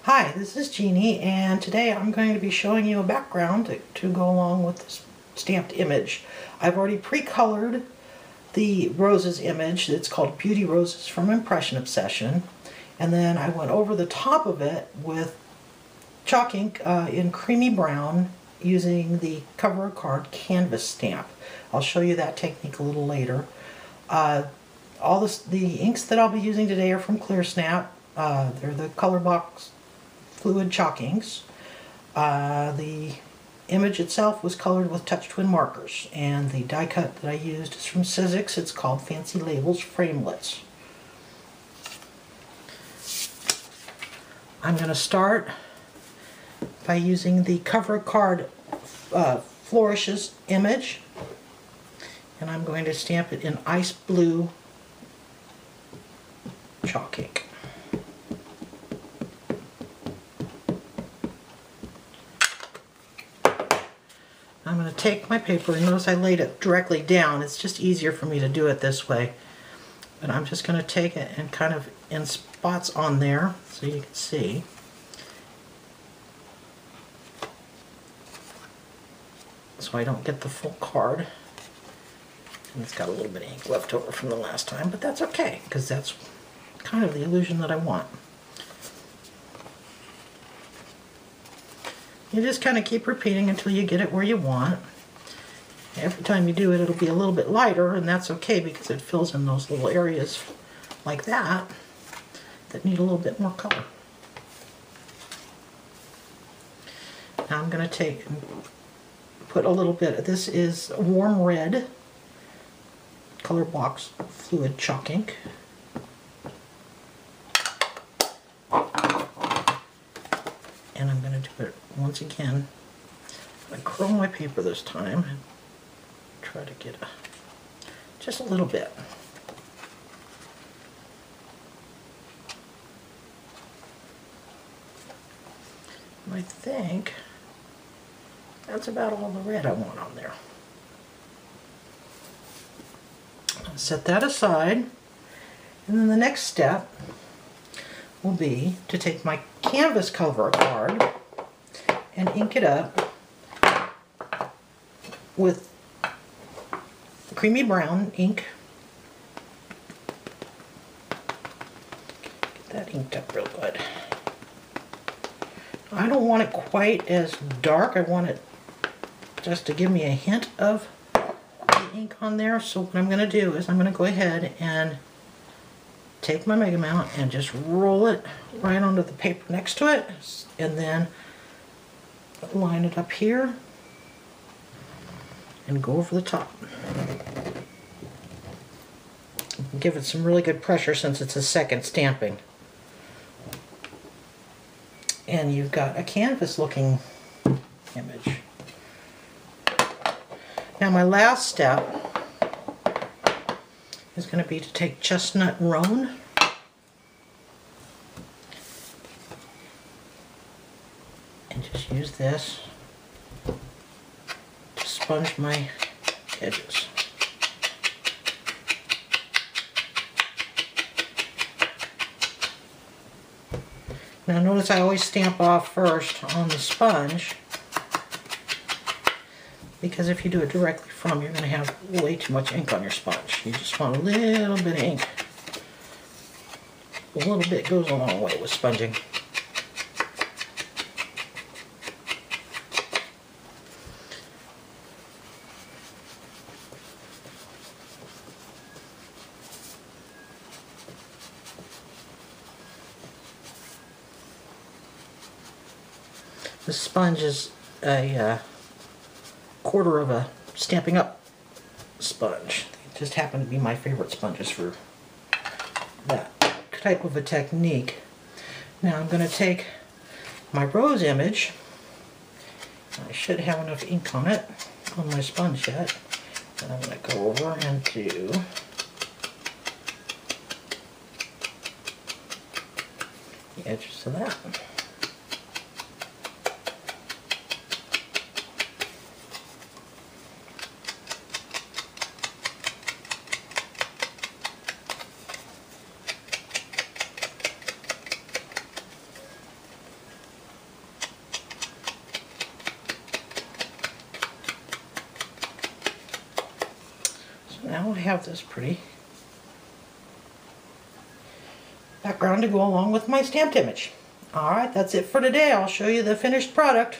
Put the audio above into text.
Hi, this is Jeannie, and today I'm going to be showing you a background to go along with this stamped image. I've already pre-colored the roses image. It's called Beauty Roses from Impression Obsession, and then I went over the top of it with chalk ink in creamy brown using the cover card canvas stamp. I'll show you that technique a little later. The inks that I'll be using today are from Clear Snap. They're the Colorbox fluid chalk inks. The image itself was colored with touch twin markers, and the die cut that I used is from Sizzix. It's called Fancy Labels Framelits. I'm going to start by using the cover card Flourishes image, and I'm going to stamp it in ice blue chalk ink. I'm going to take my paper, and notice I laid it directly down. It's just easier for me to do it this way. But I'm just going to take it and kind of in spots on there so you can see. So I don't get the full card. And it's got a little bit of ink left over from the last time, but that's okay, because that's kind of the illusion that I want. You just kind of keep repeating until you get it where you want. Every time you do it, it'll be a little bit lighter, and that's okay because it fills in those little areas like that that need a little bit more color. Now I'm going to take and put a little bit, this is warm red Colorbox fluid chalk ink. And I'm going to do it once again. I'm going to curl my paper this time and try to get just a little bit. And I think that's about all the red I want on there. I'll set that aside, and then the next step will be to take my canvas cover card and ink it up with creamy brown ink. Get that inked up real good. I don't want it quite as dark. I want it just to give me a hint of the ink on there. So what I'm going to do is I'm going to go ahead and take my Mega Mount and just roll it right onto the paper next to it, and then line it up here and go over the top. Give it some really good pressure since it's a second stamping. And you've got a canvas looking image. Now my last step is going to be to take Chestnut Roan and just use this to sponge my edges. Now notice I always stamp off first on the sponge, because if you do it directly from, you're going to have way too much ink on your sponge. You just want a little bit of ink. A little bit goes a long way with sponging. The sponge is a quarter of a Stampin' Up sponge. They just happen to be my favorite sponges for that type of a technique. Now I'm going to take my rose image. I should have enough ink on it on my sponge yet. And I'm going to go over and do the edges of that. now I have this pretty background to go along with my stamped image. Alright, that's it for today. I'll show you the finished product